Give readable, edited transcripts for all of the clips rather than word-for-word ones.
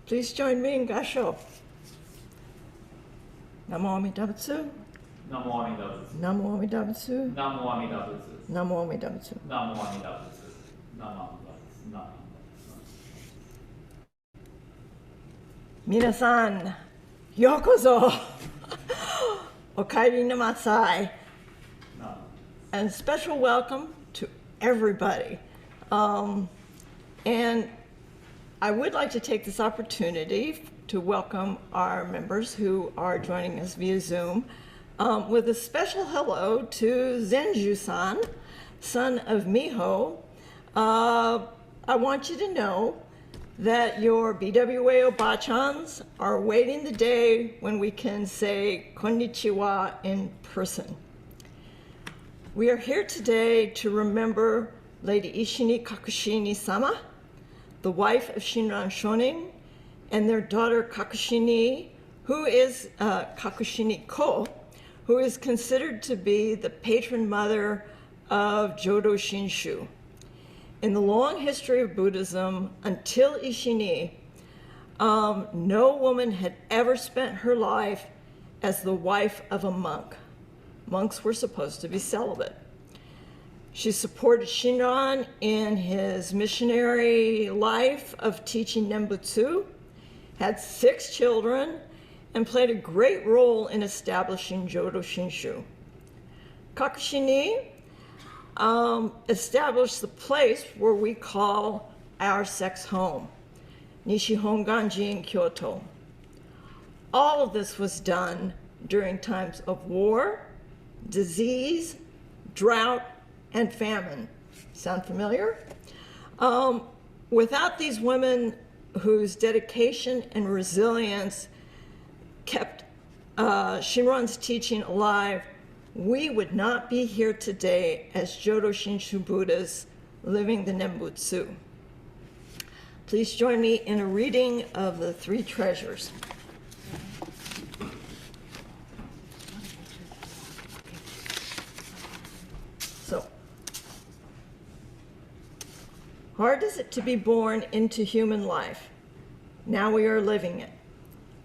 Please join me in Kansho. Namo Amitabha Butsu. Namo Amitabha Butsu. Namo Amitabha Butsu. Namo Amitabha Butsu. Namo Amitabha Butsu. Namo Amitabha Butsu. Namo Amitabha Butsu. Namo. Minasan, yokozo. Okaeri namasai. Namo. And special welcome to everybody. And I would like to take this opportunity to welcome our members who are joining us via Zoom with a special hello to Zenju-san, son of Miho. I want you to know that your BWA Obachans are waiting the day when we can say konnichiwa in person. We are here today to remember Lady Eshinni Kakushinni-sama, the wife of Shinran Shonin, and their daughter Kakushinni, who is Kakushinni-ko, who is considered to be the patron mother of Jodo Shinshu. In the long history of Buddhism, until Eshinni, no woman had ever spent her life as the wife of a monk. Monks were supposed to be celibate. She supported Shinran in his missionary life of teaching Nembutsu, had 6 children, and played a great role in establishing Jodo Shinshu. Kakushinni established the place where we call our sex home, Nishihonganji in Kyoto. All of this was done during times of war, disease, drought, and famine. Sound familiar? Without these women whose dedication and resilience kept Shinran's teaching alive, we would not be here today as Jodo Shinshu Buddhists living the Nembutsu. Please join me in a reading of the 3 treasures. So, hard is it to be born into human life. Now we are living it.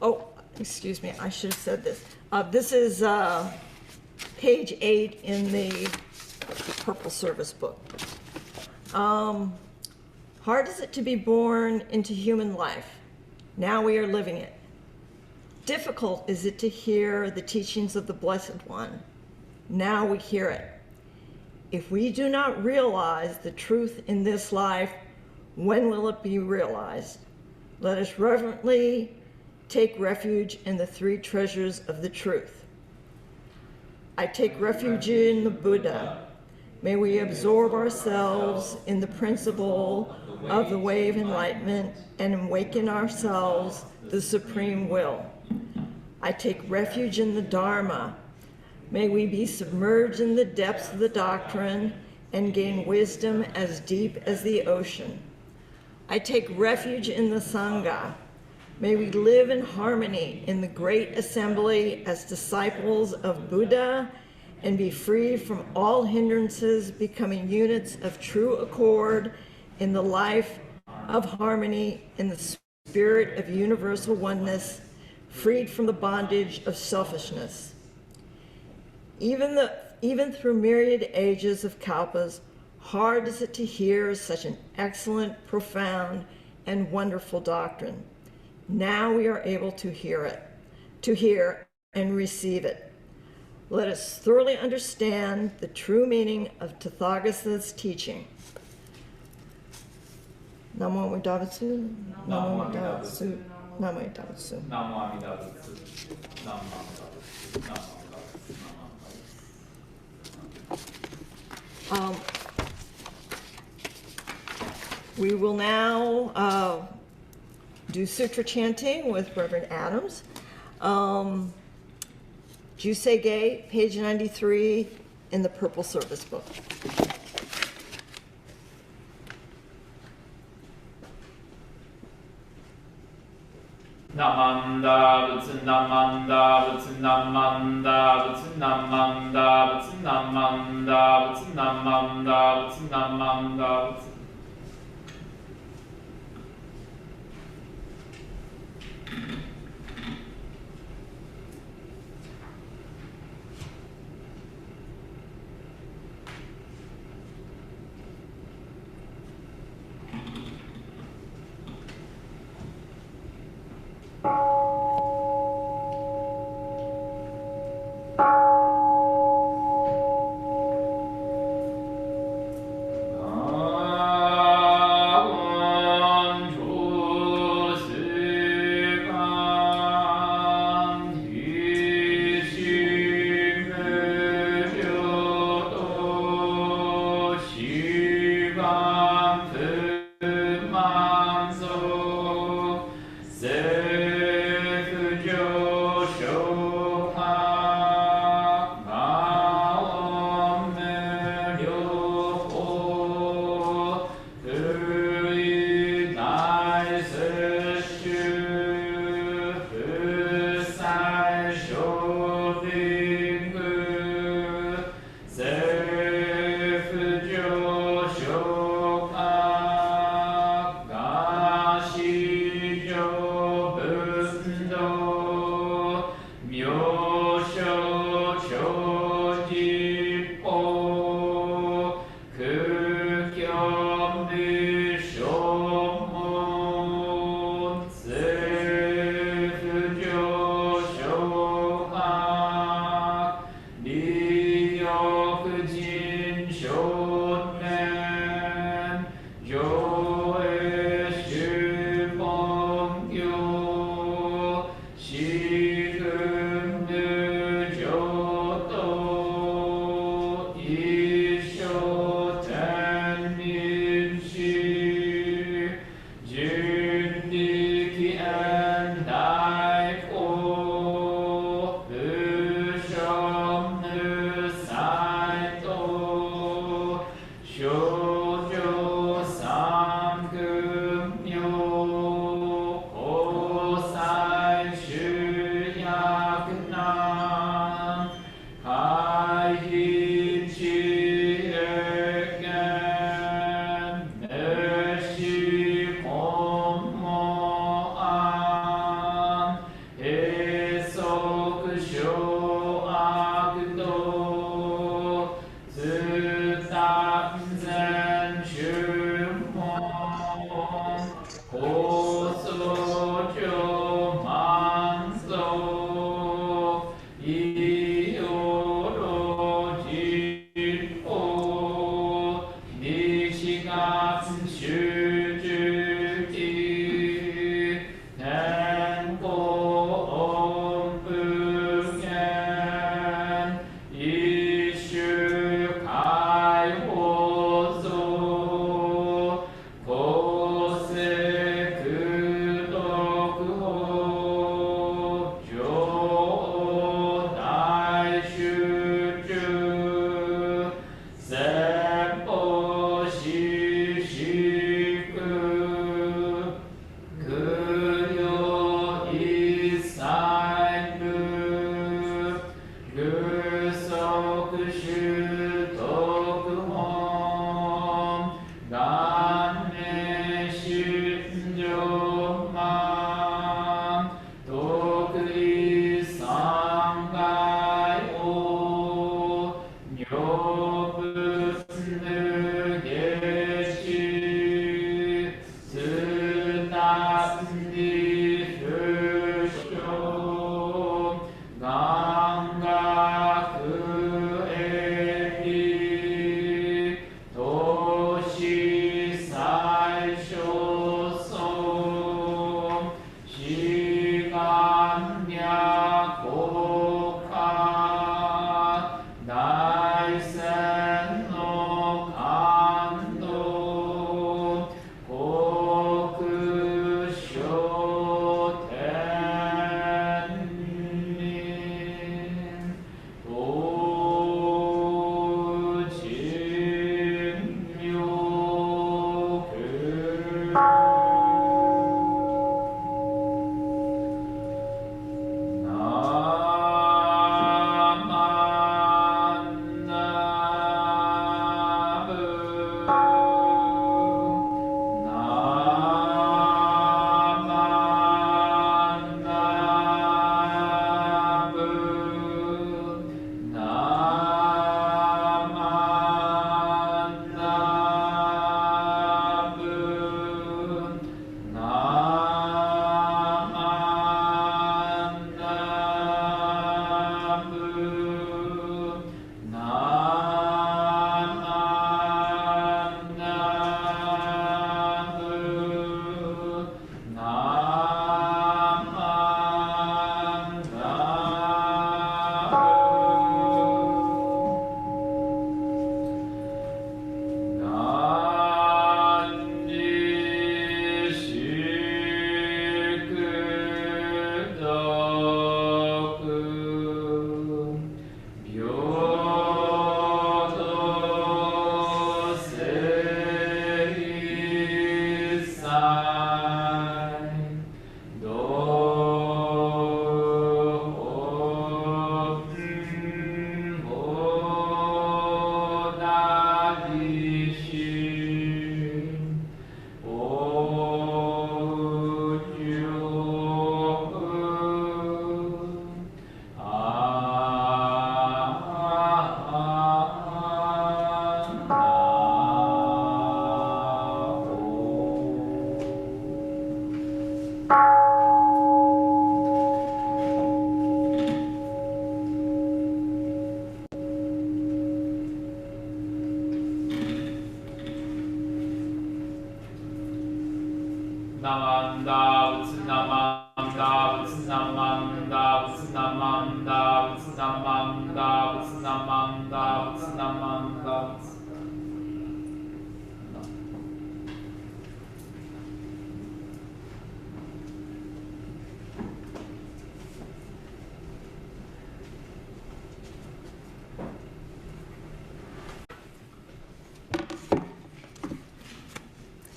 Oh, excuse me, I should have said this. This is page 8 in the Purple Service book. Hard is it to be born into human life. Now we are living it. Difficult is it to hear the teachings of the Blessed One. Now we hear it. If we do not realize the truth in this life, when will it be realized? Let us reverently take refuge in the 3 treasures of the truth. I take refuge in the Buddha. May we absorb ourselves in the principle of the way of enlightenment and awaken ourselves the supreme will. I take refuge in the Dharma. May we be submerged in the depths of the doctrine and gain wisdom as deep as the ocean. I take refuge in the Sangha. May we live in harmony in the great assembly as disciples of Buddha and be free from all hindrances, becoming units of true accord in the life of harmony in the spirit of universal oneness, freed from the bondage of selfishness. Even through myriad ages of kalpas, hard is it to hear such an excellent, profound, and wonderful doctrine. Now we are able to hear and receive it. Let us thoroughly understand the true meaning of Tathagata's teaching. Namo Amitabha Butsu. Namo Amitabha Butsu. Namo Amitabha Butsu. Namo Amitabha Butsu. Namo Amitabha Butsu. Namo Amitabha Butsu. We will now do Sutra chanting with Reverend Adams. Juseige, page 93 in the Purple Service book. Namanda Butsu Namanda Butsu Namanda Butsu Namanda Butsu Namanda Butsu Namanda Butsu Namanda Butsu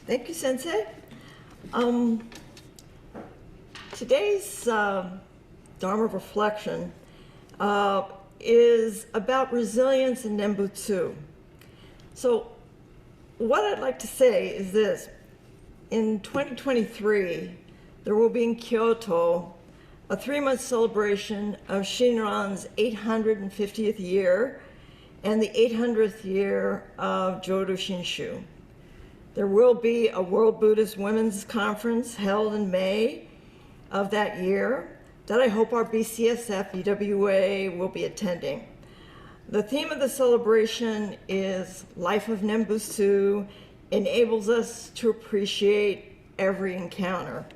Thank you, Sensei. Today's Dharma reflection is about resilience and Nembutsu. So what I'd like to say is this. In 2023, there will be in Kyoto a 3-month celebration of Shinran's 850th year and the 800th year of Jodo Shinshu. There will be a World Buddhist Women's Conference held in May of that year that I hope our BCSF BWA will be attending. The theme of the celebration is Life of Nembutsu enables us to appreciate every encounter.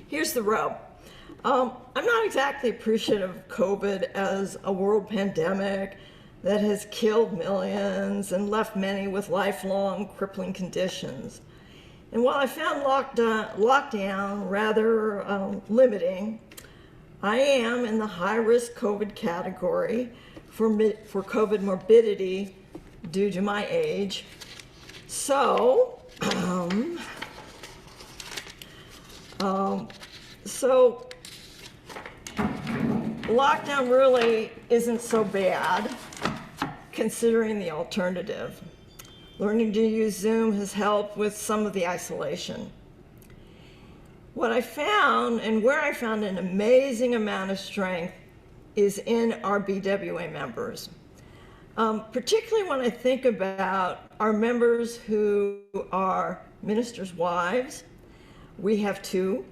Here's the rub. I'm not exactly appreciative of COVID as a world pandemic that has killed millions and left many with lifelong crippling conditions. And while I found lockdown rather limiting, I am in the high-risk COVID category for COVID morbidity due to my age. So, lockdown really isn't so bad, considering the alternative. Learning to use Zoom has helped with some of the isolation. What I found, and where I found an amazing amount of strength, is in our BWA members. Particularly when I think about our members who are ministers' wives, we have 2,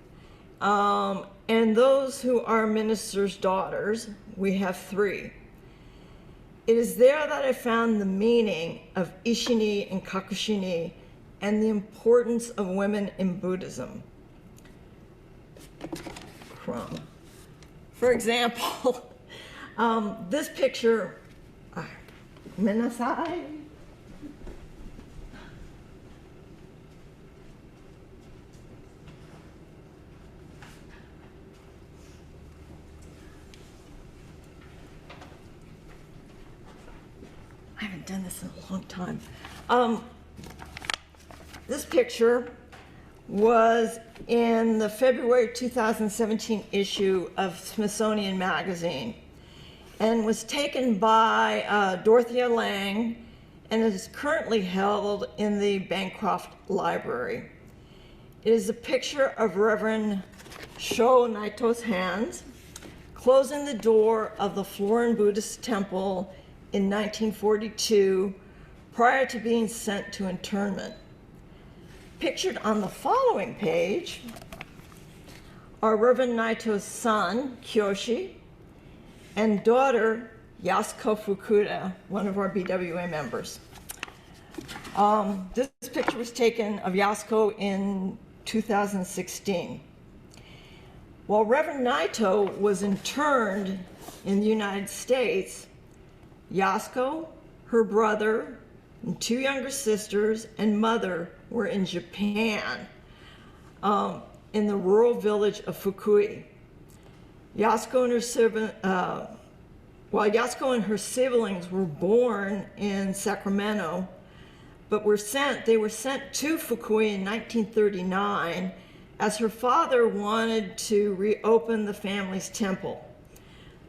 and those who are ministers' daughters, we have 3. It is there that I found the meaning of Eshinni and Kakushinni and the importance of women in Buddhism. For example, this picture, Menasai. I haven't done this in a long time. This picture was in the February 2017 issue of Smithsonian Magazine and was taken by Dorothea Lange and is currently held in the Bancroft Library. It is a picture of Reverend Sho Naito's hands closing the door of the Florin Buddhist temple in 1942 prior to being sent to internment. Pictured on the following page are Reverend Naito's son, Kyoshi, and daughter, Yasuko Fukuda, one of our BWA members. This picture was taken of Yasuko in 2016. While Reverend Naito was interned in the United States, Yasuko, her brother, and 2 younger sisters and mother were in Japan, in the rural village of Fukui. Yasuko and her siblings were born in Sacramento, but they were sent to Fukui in 1939 as her father wanted to reopen the family's temple.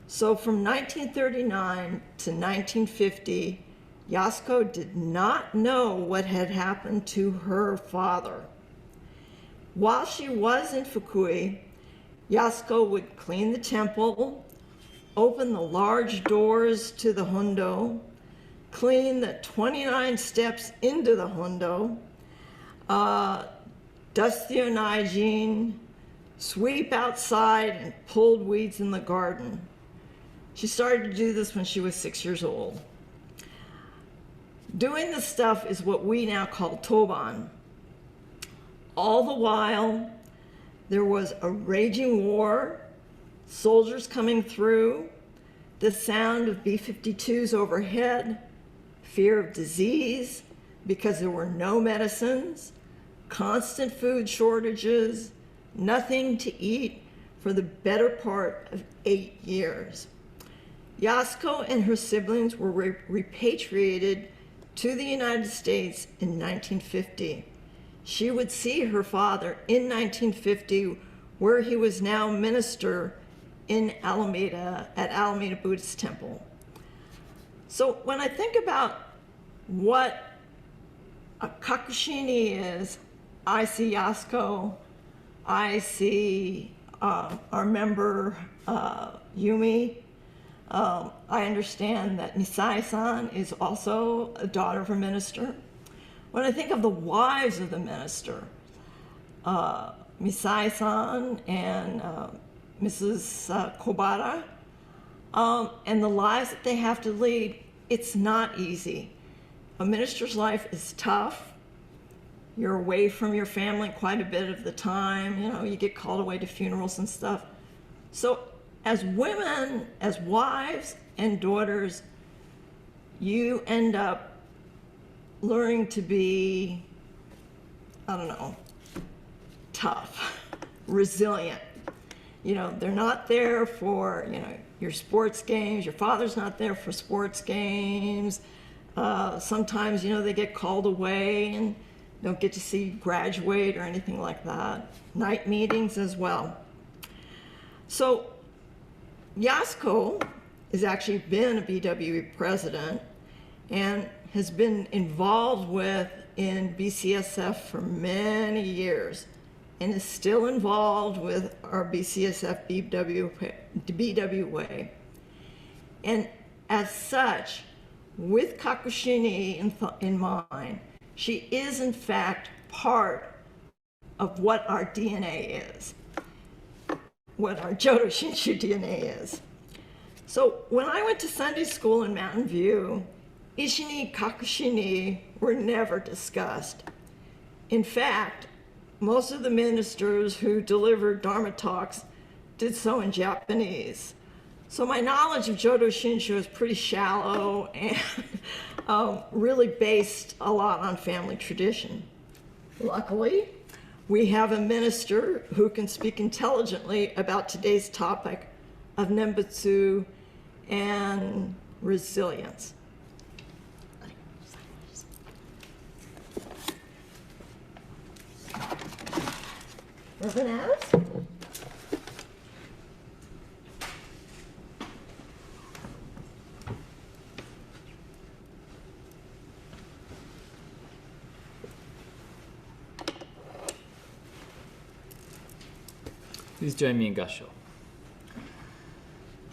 So from 1939 to 1950, Yasuko did not know what had happened to her father. While she was in Fukui, Yasuko would clean the temple, open the large doors to the hondo, clean the 29 steps into the hondo, dust the onaijin, sweep outside, and pulled weeds in the garden. She started to do this when she was 6 years old. Doing this stuff is what we now call toban. All the while, there was a raging war, soldiers coming through, the sound of B-52s overhead, fear of disease because there were no medicines, constant food shortages, nothing to eat for the better part of 8 years. Yasuko and her siblings were repatriated to the United States in 1950. She would see her father in 1950, where he was now minister in Alameda, at Alameda Buddhist Temple. So when I think about what a Kakushinni is, I see Yasuko, I see our member Yumi. I understand that Nisai-san is also a daughter of a minister. When I think of the wives of the minister, Misai-san and Mrs. Kobara, and the lives that they have to lead, it's not easy. A minister's life is tough. You're away from your family quite a bit of the time. You know, you get called away to funerals and stuff. So as women, as wives and daughters, you end up learning to be, I don't know, tough, resilient. You know, they're not there for, you know, your sports games. Your father's not there for sports games. Sometimes, you know, they get called away and don't get to see you graduate or anything like that. Night meetings as well. So Yasuko has actually been a BWA president and has been involved with in BCSF for many years and is still involved with our BCSF BWA. And as such, with Kakushinni in mind, she is in fact part of what our DNA is, what our Jodo Shinshu DNA is. So when I went to Sunday school in Mountain View, Eshinni Kakushinni were never discussed. In fact, most of the ministers who delivered Dharma talks did so in Japanese. So my knowledge of Jodo Shinshu is pretty shallow and really based a lot on family tradition. Luckily, we have a minister who can speak intelligently about today's topic of Nembutsu and resilience. Reverend Adams? Please join me in Gassho.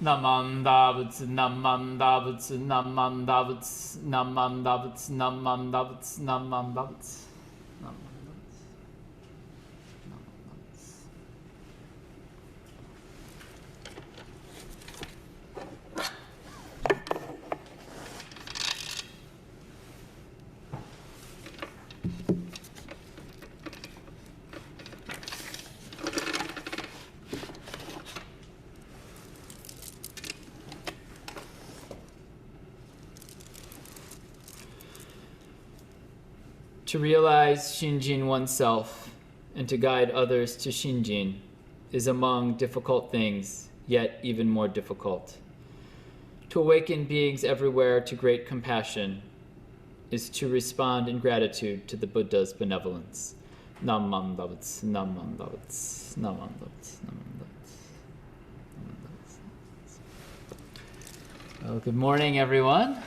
Namam Dabutsu, Namam Dabutsu, Namam Dabutsu, Namam Dabutsu, Namam Dabutsu, Namam Dabutsu. To realize Shinjin oneself and to guide others to Shinjin is among difficult things, yet even more difficult. To awaken beings everywhere to great compassion is to respond in gratitude to the Buddha's benevolence. Namam Dabutsu, Namam Dabutsu, Namam Dabutsu, Namam Dabutsu, Namam Dabutsu. Well, good morning, everyone.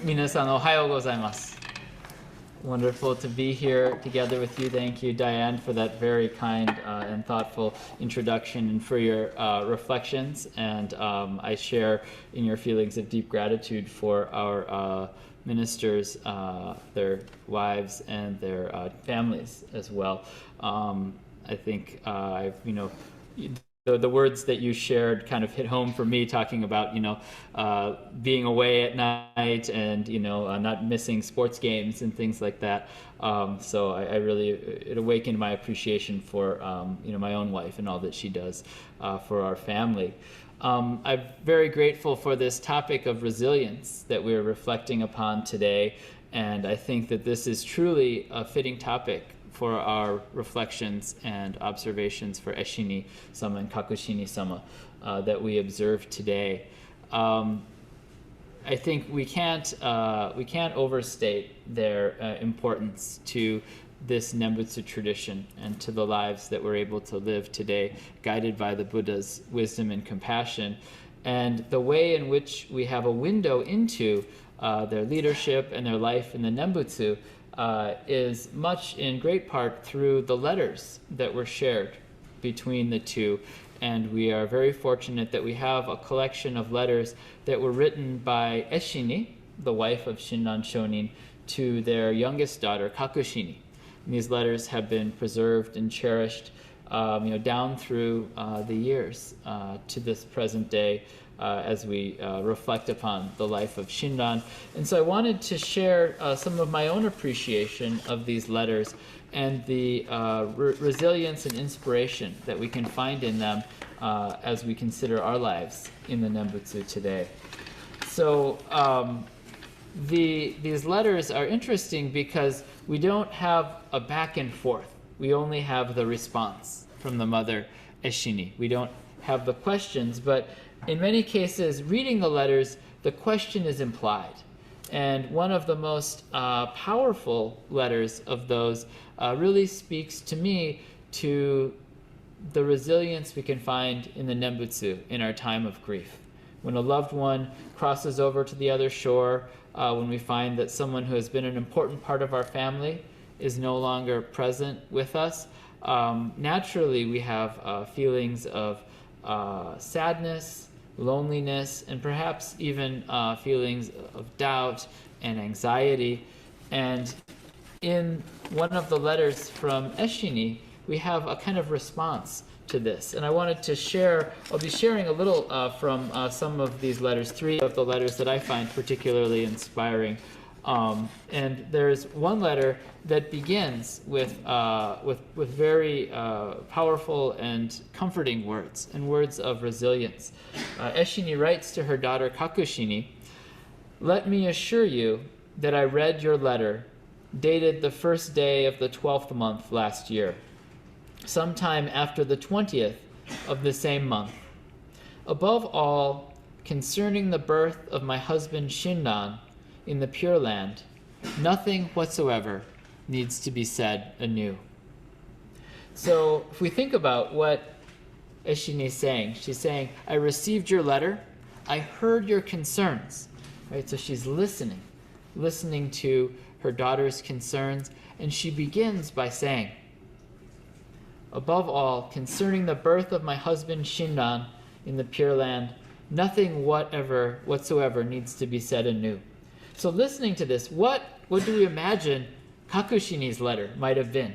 Minasan ohayou gozaimasu. Wonderful to be here together with you. Thank you, Diane, for that very kind and thoughtful introduction and for your reflections. And I share in your feelings of deep gratitude for our ministers, their wives, and their families as well. I think the words that you shared kind of hit home for me, talking about being away at night and not missing sports games and things like that. So I really, it awakened my appreciation for my own wife and all that she does for our family. I'm very grateful for this topic of resilience that we're reflecting upon today, and I think that this is truly a fitting topic for our reflections and observations for Eshinni Sama and Kakushinni Sama that we observe today. I think we can't overstate their importance to this Nembutsu tradition and to the lives that we're able to live today, guided by the Buddha's wisdom and compassion, and the way in which we have a window into their leadership and their life in the Nembutsu is much in great part through the letters that were shared between the two. And we are very fortunate that we have a collection of letters that were written by Eshinni, the wife of Shinran Shonin, to their youngest daughter, Kakushinni. And these letters have been preserved and cherished down through the years to this present day as we reflect upon the life of Shinran. And so I wanted to share some of my own appreciation of these letters and the resilience and inspiration that we can find in them as we consider our lives in the Nembutsu today. So these letters are interesting because we don't have a back and forth. We only have the response from the mother Eshinni. We don't have the questions, but in many cases, reading the letters, the question is implied. And one of the most powerful letters of those really speaks to me to the resilience we can find in the Nembutsu in our time of grief. When a loved one crosses over to the other shore, when we find that someone who has been an important part of our family is no longer present with us, naturally we have feelings of sadness, loneliness, and perhaps even feelings of doubt and anxiety. And in one of the letters from Eshinni, we have a kind of response to this. And I wanted to share, I'll be sharing a little from some of these letters, 3 of the letters that I find particularly inspiring. And there's one letter that begins with very powerful and comforting words, and words of resilience. Eshinni writes to her daughter Kakushinni, "Let me assure you that I read your letter, dated the first day of the 12th month last year, sometime after the 20th of the same month. Above all, concerning the birth of my husband Shinran in the Pure Land, nothing whatsoever needs to be said anew." So if we think about what Eshinni is saying, she's saying, I received your letter, I heard your concerns, right? So she's listening to her daughter's concerns, and she begins by saying, above all, concerning the birth of my husband Shinran in the Pure Land, nothing whatsoever needs to be said anew. So listening to this, what do we imagine Kakushinni's letter might have been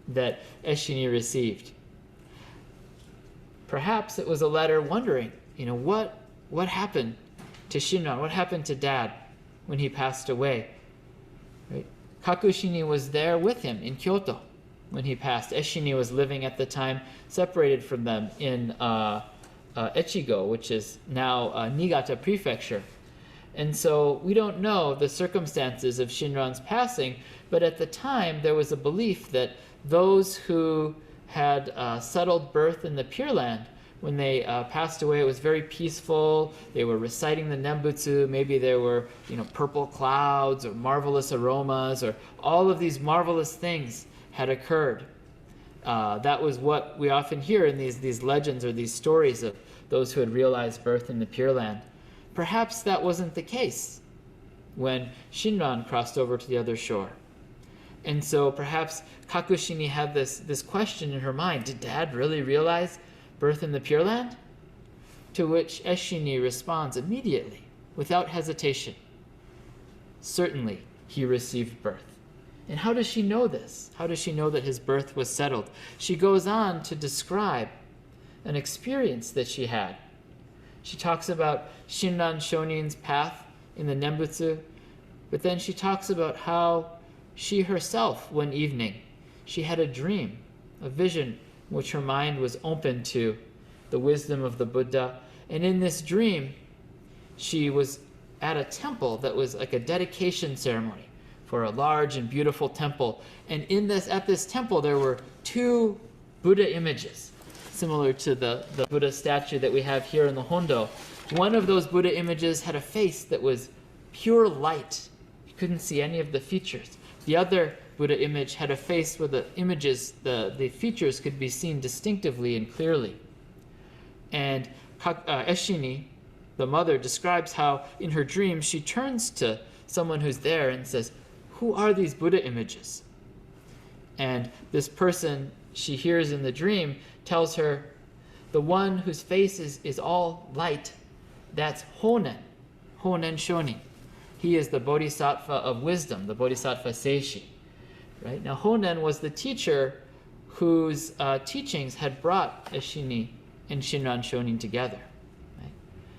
that Eshinni received? Perhaps it was a letter wondering, what happened to Shinran? What happened to Dad when he passed away? Right? Kakushinni was there with him in Kyoto when he passed. Eshinni was living at the time separated from them in Echigo, which is now Niigata Prefecture. And so we don't know the circumstances of Shinran's passing, but at the time there was a belief that those who had settled birth in the Pure Land, when they passed away, it was very peaceful. They were reciting the Nembutsu. Maybe there were, purple clouds or marvelous aromas, or all of these marvelous things had occurred. That was what we often hear in these legends or these stories of those who had realized birth in the Pure Land. Perhaps that wasn't the case when Shinran crossed over to the other shore. And so perhaps Kakushinni had this question in her mind, did Dad really realize birth in the Pure Land? To which Eshinni responds immediately, without hesitation, certainly he received birth. And how does she know this? How does she know that his birth was settled? She goes on to describe an experience that she had. She talks about Shinran Shonin's path in the Nembutsu, but then she talks about how she herself, one evening, she had a dream, a vision in which her mind was open to the wisdom of the Buddha, And in this dream, she was at a temple that was like a dedication ceremony for a large and beautiful temple. And at this temple, there were 2 Buddha images, similar to the Buddha statue that we have here in the Hondo. One of those Buddha images had a face that was pure light. You couldn't see any of the features. The other Buddha image had a face where the features could be seen distinctively and clearly. And Eshinni, the mother, describes how in her dream she turns to someone who's there and says, "Who are these Buddha images?" And this person she hears in the dream tells her, the one whose face is all light, that's Honen Shonin. He is the Bodhisattva of wisdom, the Bodhisattva Seishi. Right? Now Honen was the teacher whose teachings had brought Eshinni and Shinran Shonin together. Right?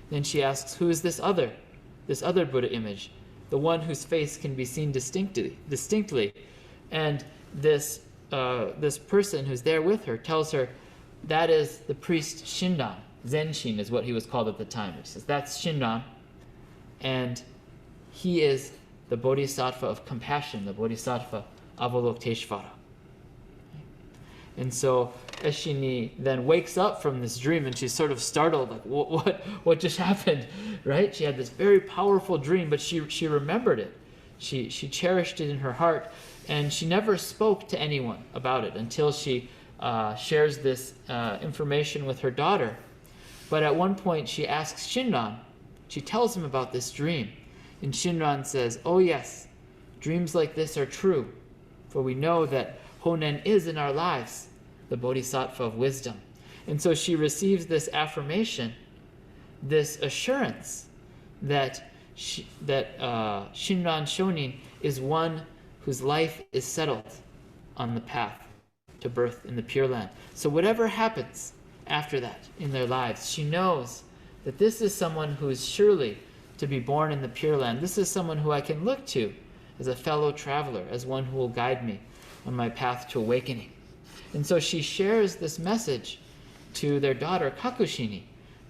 Then she asks, who is this other Buddha image? The one whose face can be seen distinctly. And this person who's there with her tells her, that is the priest Shinran. Zenshin is what he was called at the time. He says, that's Shinran, and he is the Bodhisattva of compassion, the Bodhisattva Avalokiteshvara. And so Eshinni then wakes up from this dream, and she's sort of startled, like, what just happened, right? She had this very powerful dream, but she remembered it. She cherished it in her heart, and she never spoke to anyone about it until she shares this information with her daughter. But at one point she asks Shinran, she tells him about this dream, and Shinran says, oh yes, dreams like this are true, for we know that Honen is in our lives the Bodhisattva of wisdom. And so she receives this affirmation, this assurance that Shinran Shonin is one whose life is settled on the path to birth in the Pure Land. So whatever happens after that in their lives, she knows that this is someone who is surely to be born in the Pure Land. This is someone who I can look to as a fellow traveler, as one who will guide me on my path to awakening. And so she shares this message to their daughter Kakushinni,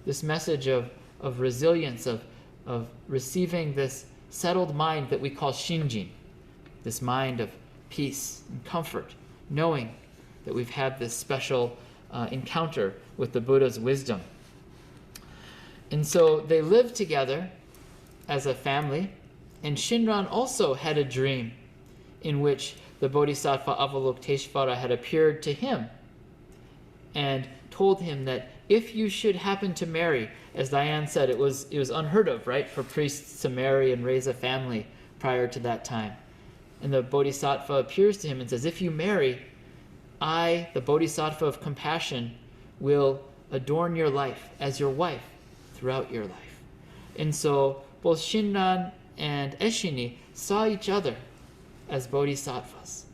this message of resilience, of receiving this settled mind that we call Shinjin, this mind of peace and comfort, knowing that we've had this special encounter with the Buddha's wisdom. And so they lived together as a family, and Shinran also had a dream in which the Bodhisattva Avalokiteshvara had appeared to him and told him that if you should happen to marry, as Diane said, it was unheard of, right, for priests to marry and raise a family prior to that time. And the Bodhisattva appears to him and says, if you marry, I, the Bodhisattva of compassion, will adorn your life as your wife throughout your life. And so both Shinran and Eshinni saw each other as bodhisattvas.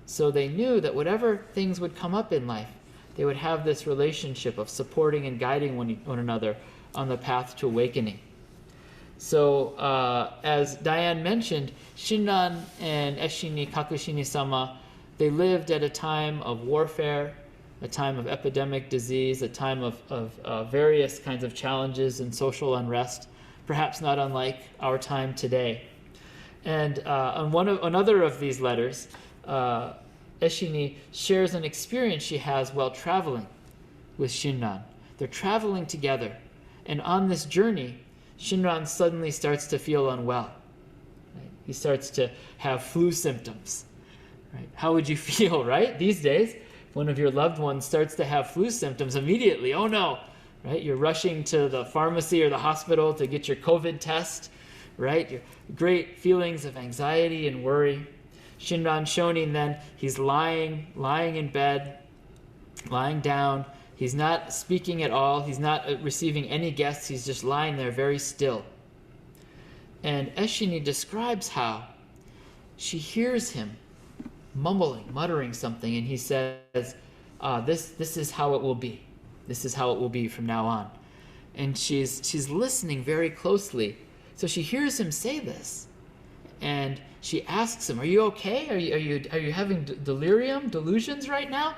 So they knew that whatever things would come up in life, they would have this relationship of supporting and guiding one another on the path to awakening. So as Diane mentioned, Shinran and Eshinni Kakushinni Sama, they lived at a time of warfare, a time of epidemic disease, a time of various kinds of challenges and social unrest, perhaps not unlike our time today. And on another of these letters, Eshinni shares an experience she has while traveling with Shinran. They're traveling together, and on this journey, Shinran suddenly starts to feel unwell. Right? He starts to have flu symptoms. Right? How would you feel, right? These days, one of your loved ones starts to have flu symptoms immediately. Oh no, right? You're rushing to the pharmacy or the hospital to get your COVID test, right? Your great feelings of anxiety and worry. Shinran Shonin then, he's lying in bed, lying down. He's not speaking at all. He's not receiving any guests. He's just lying there very still. And Eshinni describes how she hears him muttering something, and he says, this is how it will be. This is how it will be from now on. And she's listening very closely. So she hears him say this, and she asks him, are you okay? Are you having delusions right now?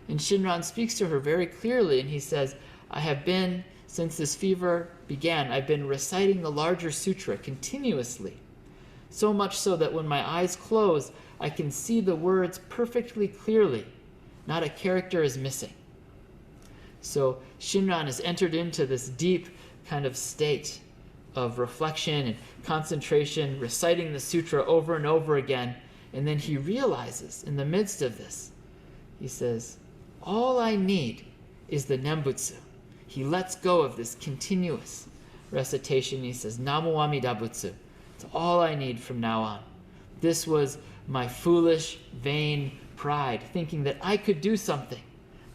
And Shinran speaks to her very clearly, and he says, I have been Since this fever began, I've been reciting the larger sutra continuously, so much so that when my eyes close, I can see the words perfectly clearly. Not a character is missing. So Shinran has entered into this deep kind of state of reflection and concentration, reciting the sutra over and over again, and then he realizes in the midst of this, he says, all I need is the Nembutsu. He lets go of this continuous recitation. He says, Namo Amida Butsu. It's all I need from now on. This was my foolish, vain pride, thinking that I could do something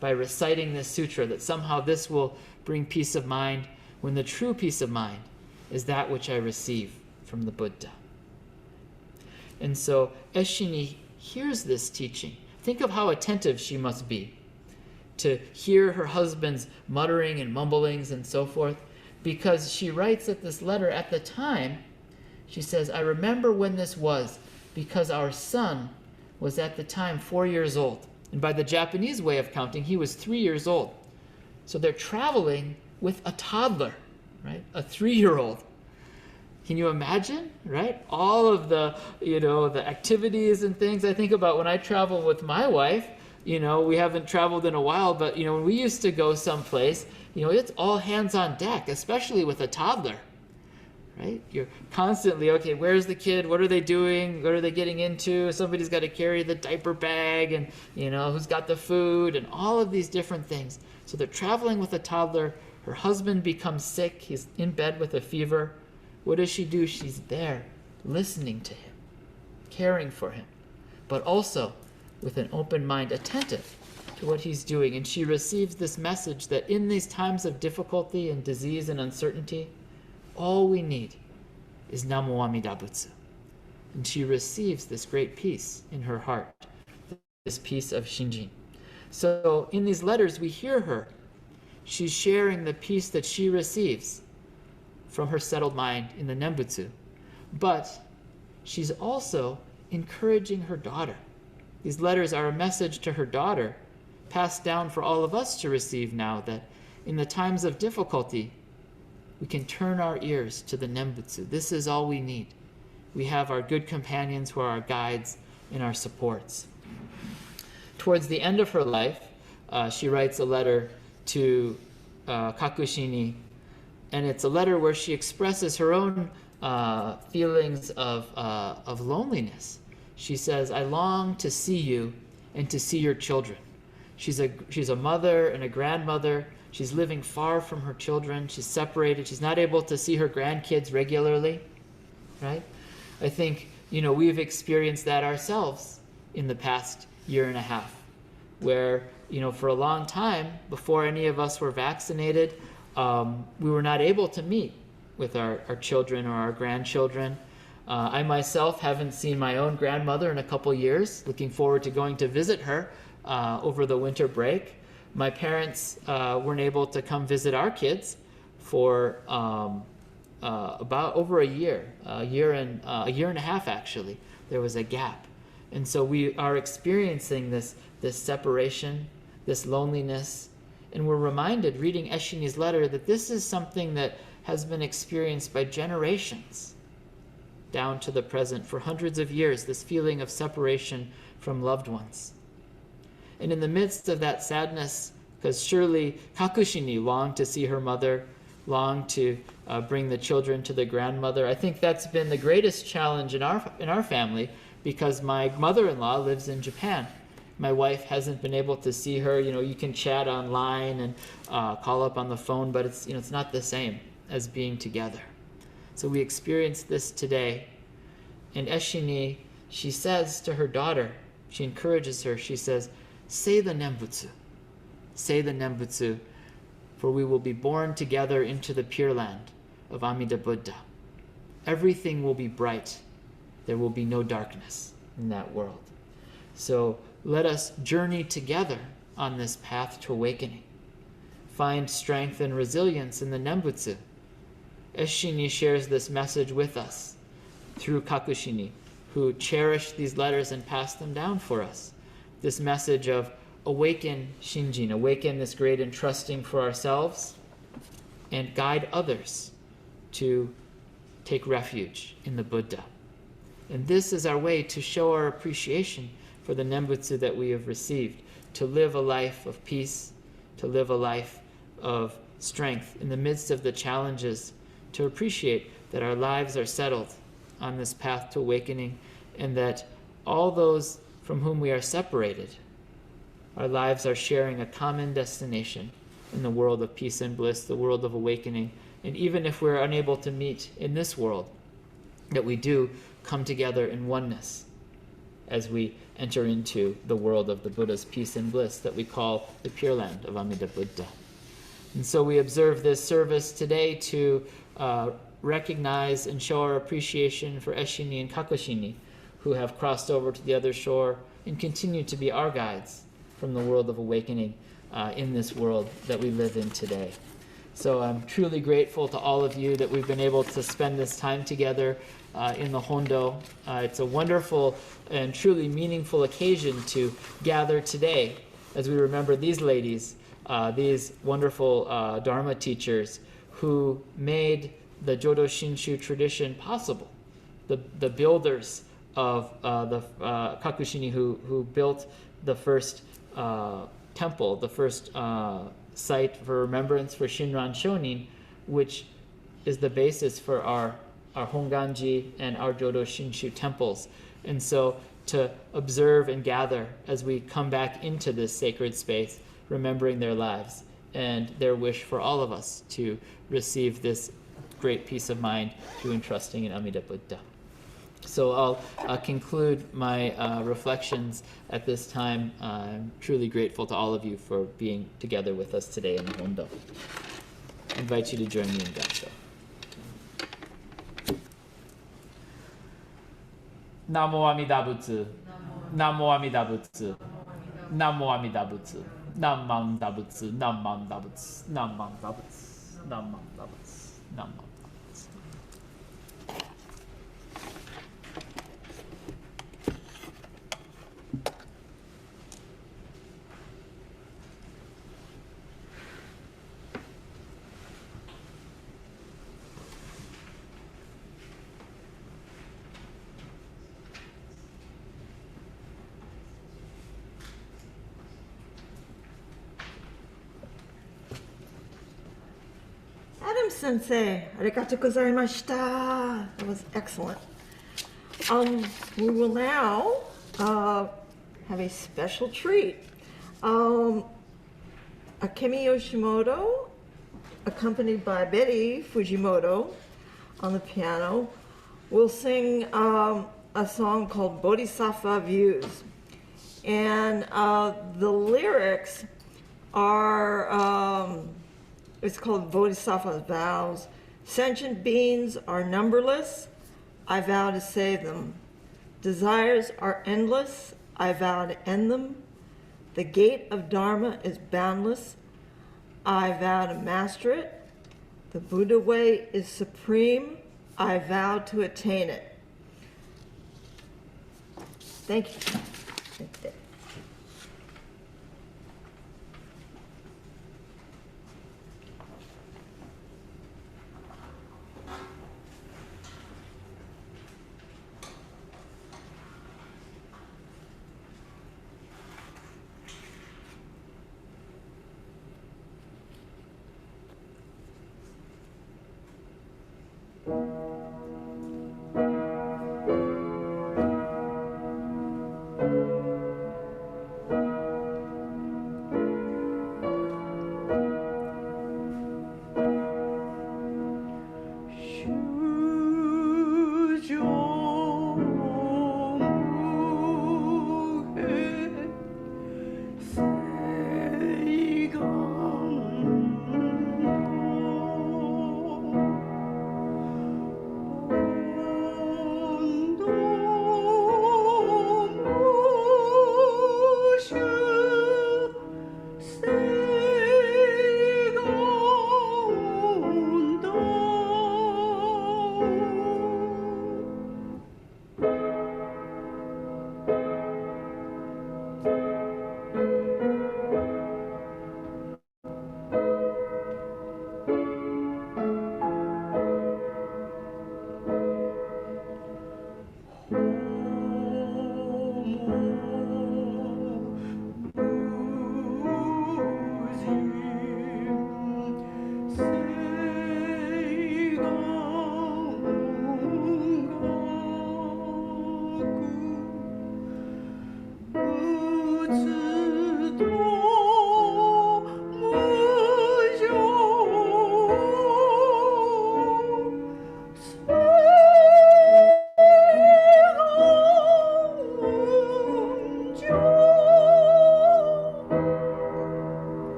by reciting this sutra, that somehow this will bring peace of mind, when the true peace of mind is that which I receive from the Buddha. And so Eshinni hears this teaching. Think of how attentive she must be to hear her husband's muttering and mumblings and so forth, because she writes at this letter at the time, she says, I remember when this was, because our son was at the time 4 years old. And by the Japanese way of counting, he was 3 years old. So they're traveling with a toddler, right? A 3-year-old. Can you imagine, right? All of the, the activities and things I think about when I travel with my wife. We haven't traveled in a while, but, when we used to go someplace, it's all hands on deck, especially with a toddler, right? You're constantly, okay, where's the kid? What are they doing? What are they getting into? Somebody's got to carry the diaper bag and, who's got the food and all of these different things. So they're traveling with a toddler. Her husband becomes sick. He's in bed with a fever. What does she do? She's there listening to him, caring for him, but also with an open mind, attentive to what he's doing. And she receives this message that in these times of difficulty and disease and uncertainty, all we need is Namo Amida Butsu. And she receives this great peace in her heart, this peace of Shinjin. So in these letters, we hear her. She's sharing the peace that she receives from her settled mind in the Nembutsu. But she's also encouraging her daughter. These letters are a message to her daughter, passed down for all of us to receive now, that in the times of difficulty, we can turn our ears to the Nembutsu. This is all we need. We have our good companions who are our guides and our supports. Towards the end of her life, she writes a letter to Kakushinni, and it's a letter where she expresses her own feelings of loneliness. She says, I long to see you and to see your children. She's a mother and a grandmother. She's living far from her children. She's separated. She's not able to see her grandkids regularly, right? I think, we've experienced that ourselves in the past year and a half, where, for a long time, before any of us were vaccinated, we were not able to meet with our children or our grandchildren. I myself haven't seen my own grandmother in a couple years, looking forward to going to visit her over the winter break. My parents weren't able to come visit our kids for about over a year and a half actually. There was a gap. And so we are experiencing this separation, this loneliness, and we're reminded, reading Eshinni's letter, that this is something that has been experienced by generations down to the present, for hundreds of years, this feeling of separation from loved ones. And in the midst of that sadness, because surely Kakushinni longed to see her mother, longed to bring the children to the grandmother. I think that's been the greatest challenge in our family, because my mother-in-law lives in Japan. My wife hasn't been able to see her. You can chat online and call up on the phone, but it's not the same as being together. So we experienced this today. And Eshinni, she says to her daughter, she encourages her, she says, say the Nembutsu. Say the Nembutsu, for we will be born together into the Pure Land of Amida Buddha. Everything will be bright. There will be no darkness in that world. So let us journey together on this path to awakening. Find strength and resilience in the Nembutsu. Eshinni shares this message with us through Kakushinni, who cherished these letters and passed them down for us. This message of awaken Shinjin, awaken this great entrusting for ourselves, and guide others to take refuge in the Buddha. And this is our way to show our appreciation for the Nembutsu that we have received, to live a life of peace, to live a life of strength in the midst of the challenges, to appreciate that our lives are settled on this path to awakening, and that all those from whom we are separated, our lives are sharing a common destination in the world of peace and bliss, the world of awakening. And even if we're unable to meet in this world, that we do come together in oneness as we enter into the world of the Buddha's peace and bliss that we call the Pure Land of Amida Buddha. And so we observe this service today to recognize and show our appreciation for Eshinni and Kakushinni, who have crossed over to the other shore and continue to be our guides from the world of awakening in this world that we live in today. So I'm truly grateful to all of you that we've been able to spend this time together in the Hondo. It's a wonderful and truly meaningful occasion to gather today as we remember these ladies, these wonderful Dharma teachers who made the Jodo Shinshu tradition possible, the builders of the Kakushinni who built the first temple, the first site for remembrance for Shinran Shonin, which is the basis for our Honganji and our Jodo Shinshu temples. And so to observe and gather as we come back into this sacred space, remembering their lives and their wish for all of us to receive this great peace of mind through entrusting in Amida Buddha. So I'll conclude my reflections at this time. I'm truly grateful to all of you for being together with us today in the Hondo. I invite you to join me in Kansho. Namo Amida Butsu. Namo Amida Butsu. Namo Amida Butsu. Namam Dabutsu. Namam Dabutsu. Namam Dabutsu. Namam Dabutsu. Namam. Sensei, arigatou gozaimashita. That was excellent. We will now have a special treat. Akemi Yoshimoto, accompanied by Betty Fujimoto on the piano, will sing a song called Bodhisattva Vows. And the lyrics are it's called Bodhisattva Vows. Sentient beings are numberless. I vow to save them. Desires are endless. I vow to end them. The gate of Dharma is boundless. I vow to master it. The Buddha way is supreme. I vow to attain it. Thank you. Thank you.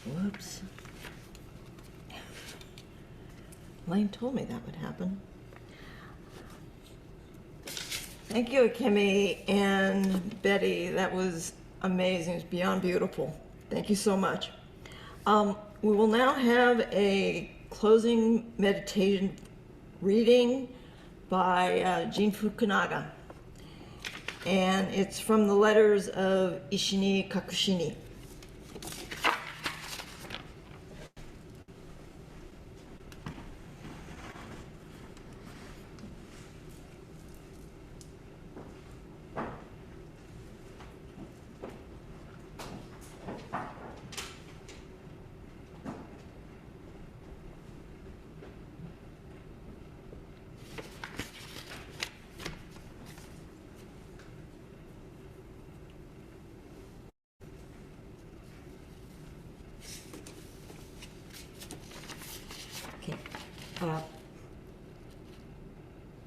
Whoops. Elaine told me that would happen. Thank you, Akemi and Betty. That was amazing. It was beyond beautiful. Thank you so much. We will now have a closing meditation reading by Jin Fukunaga. And it's from the letters of Eshinni Kakushinni.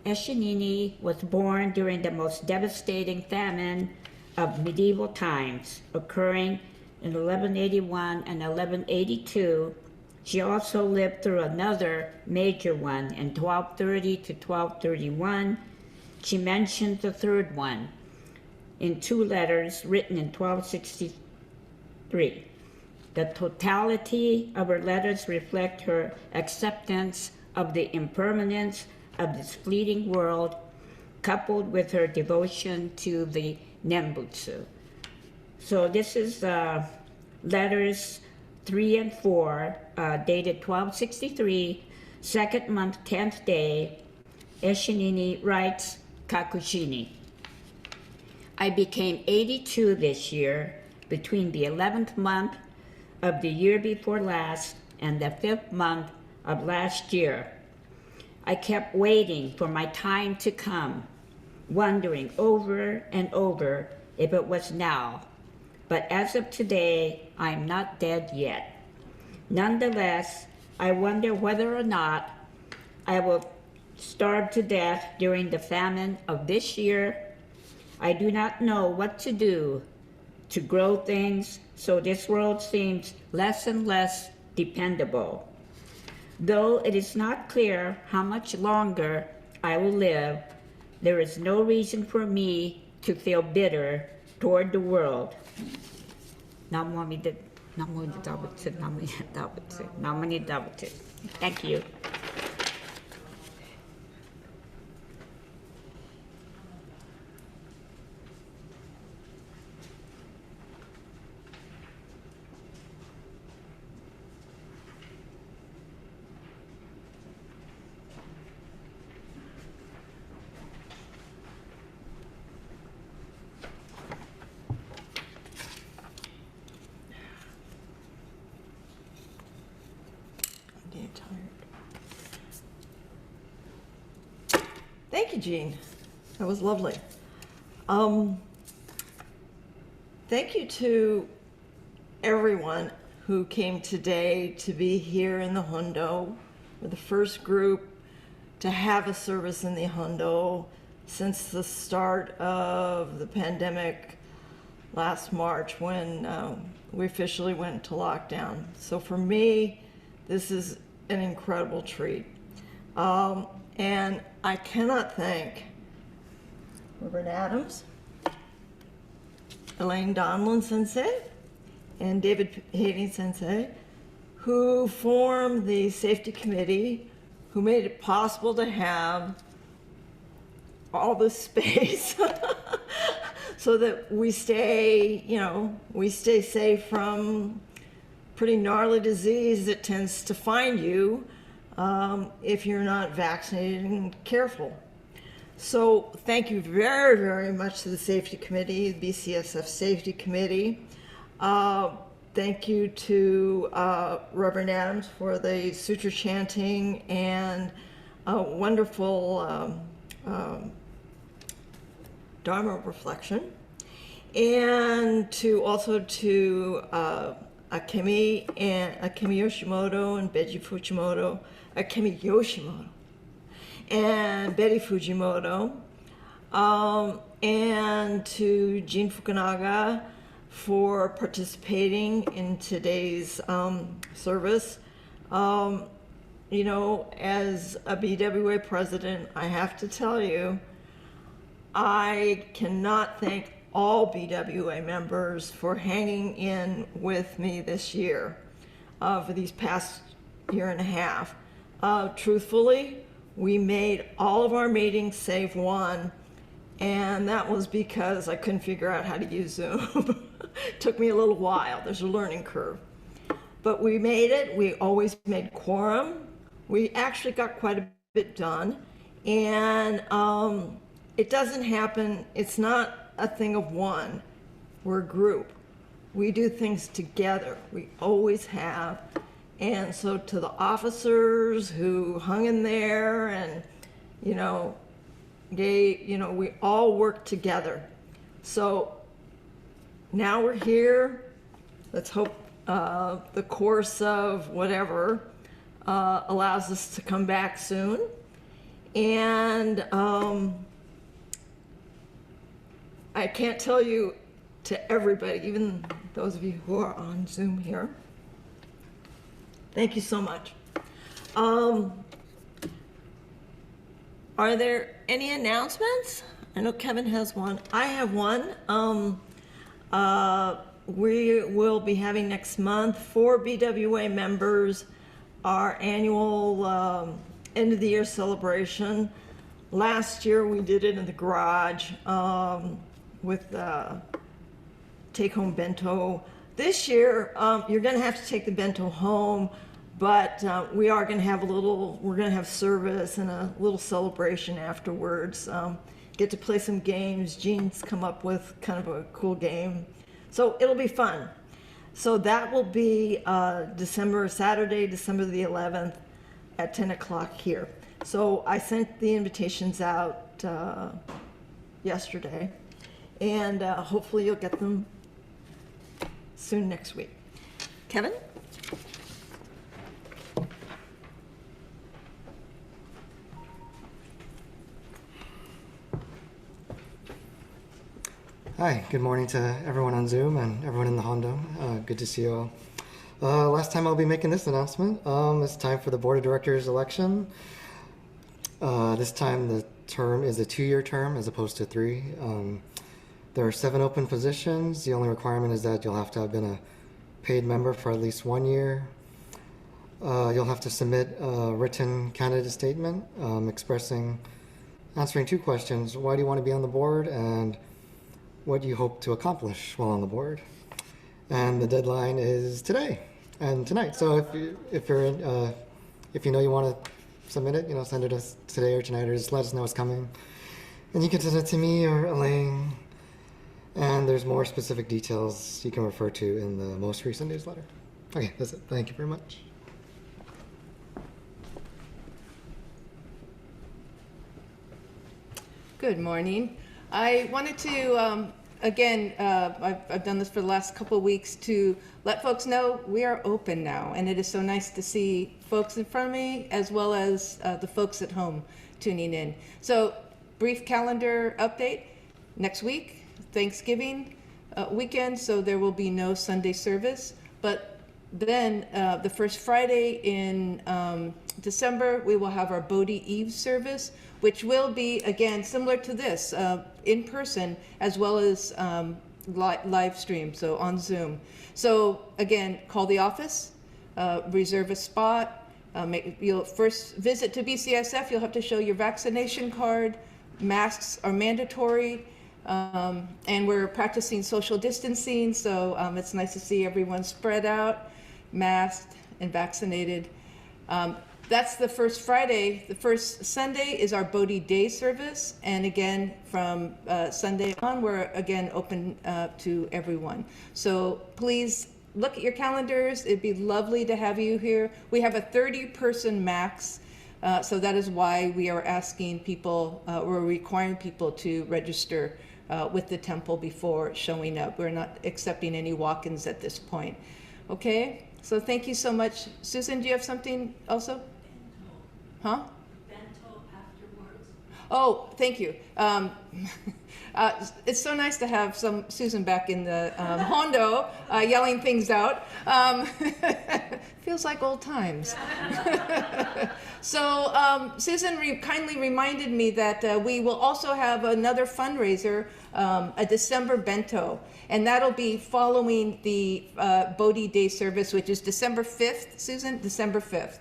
Eshinni was born during the most devastating famine of medieval times, occurring in 1181 and 1182. She also lived through another major one in 1230 to 1231. She mentions the third one in 2 letters written in 1263. The totality of her letters reflect her acceptance of the impermanence of this fleeting world, coupled with her devotion to the Nembutsu. So this is letters 3 and 4, dated 1263, 2nd month, 10th day. Eshinni writes, Kakushinni. I became 82 this year, between the 11th month of the year before last and the 5th month of last year. I kept waiting for my time to come, wondering over and over if it was now. But as of today, I am not dead yet. Nonetheless, I wonder whether or not I will starve to death during the famine of this year. I do not know what to do to grow things, so this world seems less and less dependable. Though it is not clear how much longer I will live, there is no reason for me to feel bitter toward the world. Thank you. Thank you, Jean. That was lovely. Thank you to everyone who came today to be here in the Hondo. We're the first group to have a service in the Hondo since the start of the pandemic last March, when we officially went into lockdown. So for me, this is an incredible treat. And I cannot thank Reverend Adams, Elaine Donlin Sensei, and David Hayden Sensei, who formed the safety committee, who made it possible to have all this space so that we stay, we stay safe from pretty gnarly disease that tends to find you if you're not vaccinated and careful. So thank you very, very much to the Safety Committee, the BCSF Safety Committee. Thank you to Reverend Adams for the Sutra chanting and wonderful Dharma reflection. And also to Akemi Yoshimoto and Akemi Yoshimoto and Betty Fujimoto, and to Jean Fukunaga for participating in today's service. You know, as a BWA president, I have to tell you, I cannot thank all BWA members for hanging in with me this year, for these past year and a half. Truthfully, we made all of our meetings save one, and that was because I couldn't figure out how to use Zoom. It took me a little while. There's a learning curve. But we made it. We always made quorum. We actually got quite a bit done. And it doesn't happen. It's not a thing of one. We're a group. We do things together. We always have. And so to the officers who hung in there and, we all work together. So now we're here. Let's hope the course of whatever allows us to come back soon. And I can't tell you to everybody, even those of you who are on Zoom here, thank you so much. Are there any announcements? I know Kevin has one. I have one. We will be having next month for BWA members our annual end of the year celebration. Last year we did it in the garage with take home bento. This year you're going to have to take the bento home, but we are going to have we're going to have service and a little celebration afterwards. Get to play some games. Jean's come up with kind of a cool game. So it'll be fun. So that will be Saturday, December the 11th at 10 o'clock here. So I sent the invitations out yesterday, and hopefully you'll get them soon next week. Kevin? Hi, good morning to everyone on Zoom and everyone in the Hondo. Good to see you all. Last time I'll be making this announcement. It's time for the Board of Directors election. This time the term is a 2-year term as opposed to 3. There are 7 open positions. The only requirement is that you'll have to have been a paid member for at least 1 year. You'll have to submit a written candidate statement answering 2 questions. Why do you want to be on the board, and what do you hope to accomplish while on the board? And the deadline is today and tonight. So if you know you want to submit it, send it us today or tonight, or just let us know it's coming. And you can send it to me or Elaine. And there's more specific details you can refer to in the most recent newsletter. Okay, that's it. Thank you very much. Good morning. I wanted to, again, I've done this for the last couple of weeks to let folks know we are open now, and it is so nice to see folks in front of me as well as the folks at home tuning in. So, brief calendar update. Next week, Thanksgiving weekend, so there will be no Sunday service, but then the first Friday in December, we will have our Bodhi Eve service, which will be, again, similar to this, in person, as well as live stream, so on Zoom. So again, call the office, reserve a spot. You'll first visit to BCSF, you'll have to show your vaccination card. Masks are mandatory, and we're practicing social distancing, so it's nice to see everyone spread out, masked and vaccinated. That's the first Friday. The first Sunday is our Bodhi Day service. And again, from Sunday on, we're again open to everyone. So please look at your calendars. It'd be lovely to have you here. We have a 30-person max. So that is why we are asking people, we're requiring people to register with the temple before showing up. We're not accepting any walk-ins at this point. Okay? So thank you so much. Susan, do you have something also? Huh? Bento afterwards. Oh, thank you. It's so nice to have Susan back in the Hondo yelling things out. Feels like old times. So Susan kindly reminded me that we will also have another fundraiser, a December bento, and that'll be following the Bodhi Day service, which is December 5th, Susan? December 5th.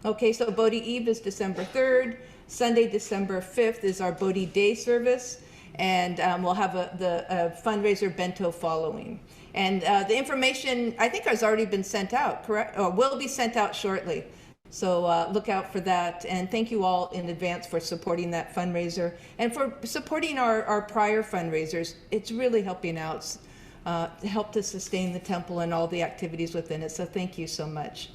Okay, so Bodhi Eve is December 3rd. Sunday, December 5th is our Bodhi Day service, and we'll have the fundraiser bento following. And the information, I think, has already been sent out, correct? Or will be sent out shortly. So look out for that. And thank you all in advance for supporting that fundraiser and for supporting our prior fundraisers. It's really helping out to help to sustain the temple and all the activities within it. So thank you so much.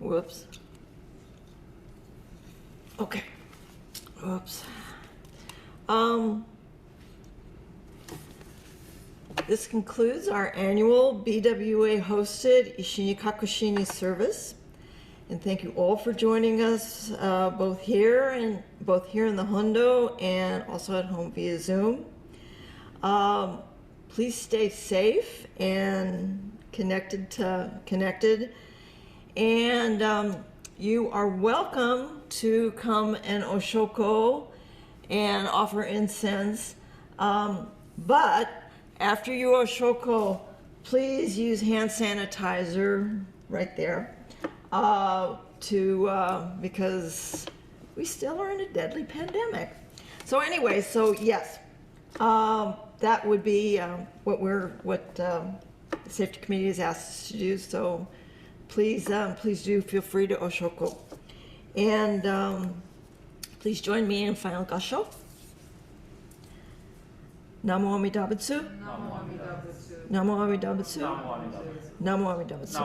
Whoops. Okay. Whoops. This concludes our annual BWA hosted Eshinni Kakushinni service. And thank you all for joining us, both here in the Hondo and also at home via Zoom. Please stay safe and connected. And you are welcome to come and oshoko and offer incense. But after you oshoko, please use hand sanitizer right there because we still are in a deadly pandemic. So anyway, so yes, that would be what the safety committee has asked us to do. So please do feel free to oshoko. And please join me in final gassho. Namo Amida Butsu. Namo Amida Butsu. Namo Amida Butsu. Namo Amida Butsu.